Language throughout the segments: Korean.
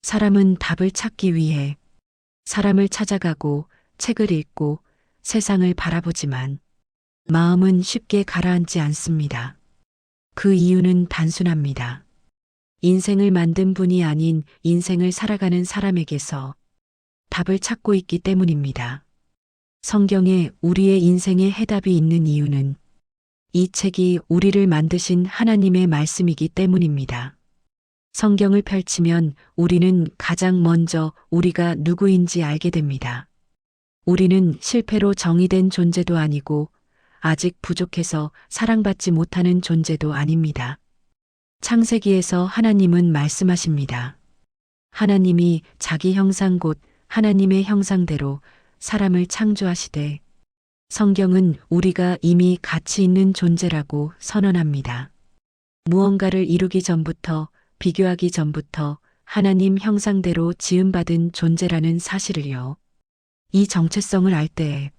사람은 답을 찾기 위해 사람을 찾아가고 책을 읽고 세상을 바라보지만 마음은 쉽게 가라앉지 않습니다. 그 이유는 단순합니다. 인생을 만든 분이 아닌 인생을 살아가는 사람에게서 답을 찾고 있기 때문입니다. 성경에 우리의 인생에 해답이 있는 이유는 이 책이 우리를 만드신 하나님의 말씀이기 때문입니다. 성경을 펼치면 우리는 가장 먼저 우리가 누구인지 알게 됩니다. 우리는 실패로 정의된 존재도 아니고 아직 부족해서 사랑받지 못하는 존재도 아닙니다. 창세기에서 하나님은 말씀하십니다. 하나님이 자기 형상 곧 하나님의 형상대로 사람을 창조하시되 성경은 우리가 이미 가치 있는 존재라고 선언합니다. 무언가를 이루기 전부터 비교하기 전부터 하나님 형상대로 지음받은 존재라는 사실을요. 이 정체성을 알 때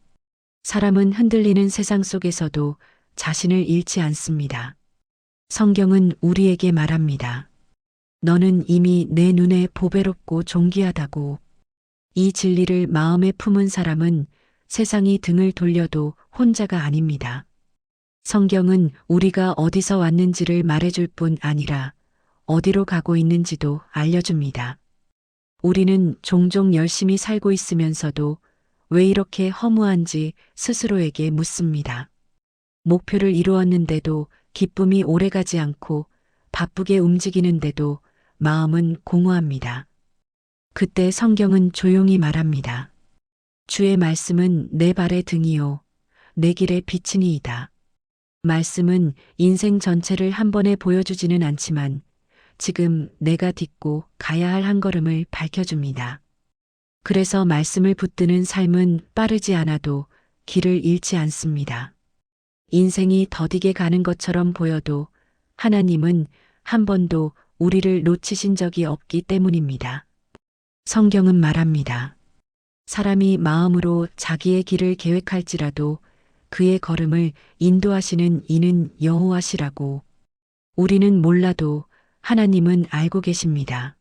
사람은 흔들리는 세상 속에서도 자신을 잃지 않습니다. 성경은 우리에게 말합니다. 너는 이미 내 눈에 보배롭고 존귀하다고. 이 진리를 마음에 품은 사람은 세상이 등을 돌려도 혼자가 아닙니다. 성경은 우리가 어디서 왔는지를 말해줄 뿐 아니라 어디로 가고 있는지도 알려줍니다. 우리는 종종 열심히 살고 있으면서도 왜 이렇게 허무한지 스스로에게 묻습니다. 목표를 이루었는데도 기쁨이 오래가지 않고 바쁘게 움직이는데도 마음은 공허합니다. 그때 성경은 조용히 말합니다. 주의 말씀은 내 발의 등이요 내 길의 빛이니이다. 말씀은 인생 전체를 한 번에 보여주지는 않지만 지금 내가 딛고 가야 할 한 걸음을 밝혀줍니다. 그래서 말씀을 붙드는 삶은 빠르지 않아도 길을 잃지 않습니다. 인생이 더디게 가는 것처럼 보여도 하나님은 한 번도 우리를 놓치신 적이 없기 때문입니다. 성경은 말합니다. 사람이 마음으로 자기의 길을 계획할지라도 그의 걸음을 인도하시는 이는 여호와시라고. 우리는 몰라도 하나님은 알고 계십니다.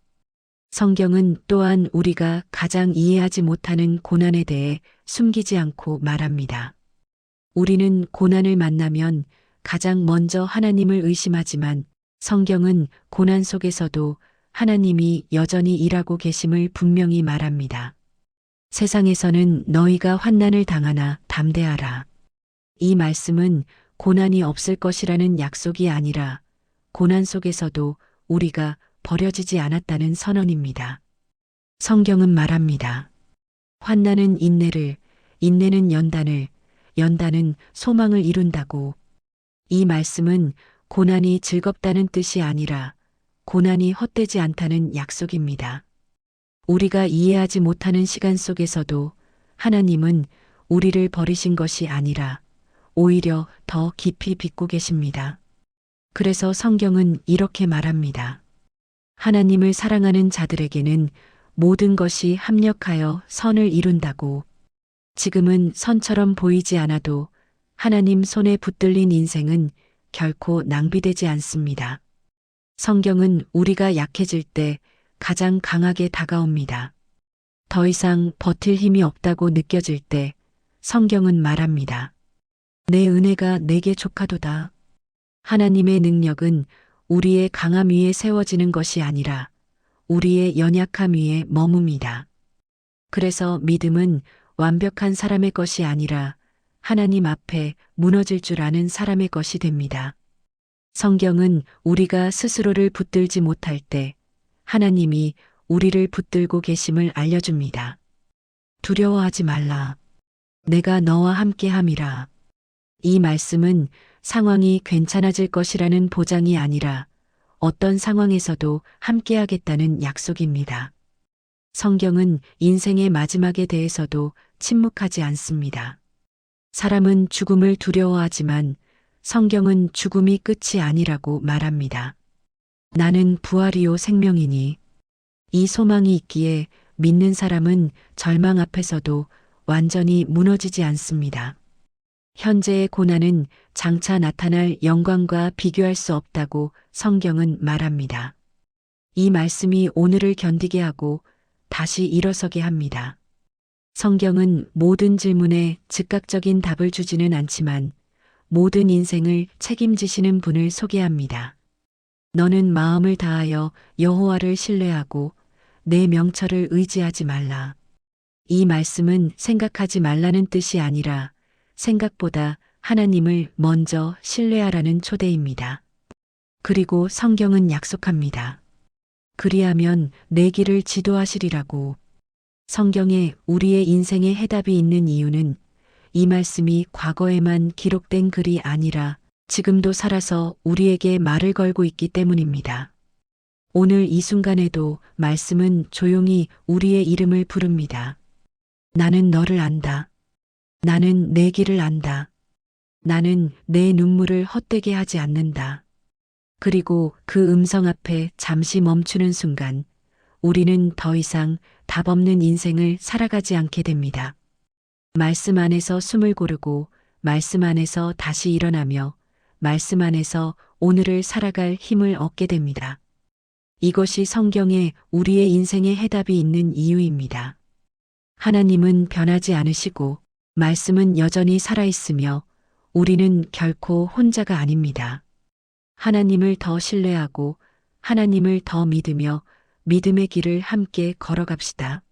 성경은 또한 우리가 가장 이해하지 못하는 고난에 대해 숨기지 않고 말합니다. 우리는 고난을 만나면 가장 먼저 하나님을 의심하지만 성경은 고난 속에서도 하나님이 여전히 일하고 계심을 분명히 말합니다. 세상에서는 너희가 환난을 당하나 담대하라. 이 말씀은 고난이 없을 것이라는 약속이 아니라 고난 속에서도 우리가 버려지지 않았다는 선언입니다. 성경은 말합니다. 환난은 인내를, 인내는 연단을, 연단은 소망을 이룬다고. 이 말씀은 고난이 즐겁다는 뜻이 아니라 고난이 헛되지 않다는 약속입니다. 우리가 이해하지 못하는 시간 속에서도 하나님은 우리를 버리신 것이 아니라 오히려 더 깊이 빚고 계십니다. 그래서 성경은 이렇게 말합니다. 하나님을 사랑하는 자들에게는 모든 것이 합력하여 선을 이룬다고. 지금은 선처럼 보이지 않아도 하나님 손에 붙들린 인생은 결코 낭비되지 않습니다. 성경은 우리가 약해질 때 가장 강하게 다가옵니다. 더 이상 버틸 힘이 없다고 느껴질 때 성경은 말합니다. 내 은혜가 내게 족하도다. 하나님의 능력은 우리의 강함 위에 세워지는 것이 아니라 우리의 연약함 위에 머뭅니다. 그래서 믿음은 완벽한 사람의 것이 아니라 하나님 앞에 무너질 줄 아는 사람의 것이 됩니다. 성경은 우리가 스스로를 붙들지 못할 때 하나님이 우리를 붙들고 계심을 알려줍니다. 두려워하지 말라. 내가 너와 함께함이라. 이 말씀은 상황이 괜찮아질 것이라는 보장이 아니라 어떤 상황에서도 함께하겠다는 약속입니다. 성경은 인생의 마지막에 대해서도 침묵하지 않습니다. 사람은 죽음을 두려워하지만 성경은 죽음이 끝이 아니라고 말합니다. 나는 부활이요 생명이니. 이 소망이 있기에 믿는 사람은 절망 앞에서도 완전히 무너지지 않습니다. 현재의 고난은 장차 나타날 영광과 비교할 수 없다고 성경은 말합니다. 이 말씀이 오늘을 견디게 하고 다시 일어서게 합니다. 성경은 모든 질문에 즉각적인 답을 주지는 않지만 모든 인생을 책임지시는 분을 소개합니다. 너는 마음을 다하여 여호와를 신뢰하고 내 명철을 의지하지 말라. 이 말씀은 생각하지 말라는 뜻이 아니라 생각보다 하나님을 먼저 신뢰하라는 초대입니다. 그리고 성경은 약속합니다. 그리하면 내 길을 지도하시리라고. 성경에 우리의 인생의 해답이 있는 이유는 이 말씀이 과거에만 기록된 글이 아니라 지금도 살아서 우리에게 말을 걸고 있기 때문입니다. 오늘 이 순간에도 말씀은 조용히 우리의 이름을 부릅니다. 나는 너를 안다. 나는 내 길을 안다. 나는 내 눈물을 헛되게 하지 않는다. 그리고 그 음성 앞에 잠시 멈추는 순간 우리는 더 이상 답 없는 인생을 살아가지 않게 됩니다. 말씀 안에서 숨을 고르고 말씀 안에서 다시 일어나며 말씀 안에서 오늘을 살아갈 힘을 얻게 됩니다. 이것이 성경에 우리의 인생의 해답이 있는 이유입니다. 하나님은 변하지 않으시고 말씀은 여전히 살아있으며 우리는 결코 혼자가 아닙니다. 하나님을 더 신뢰하고 하나님을 더 믿으며 믿음의 길을 함께 걸어갑시다.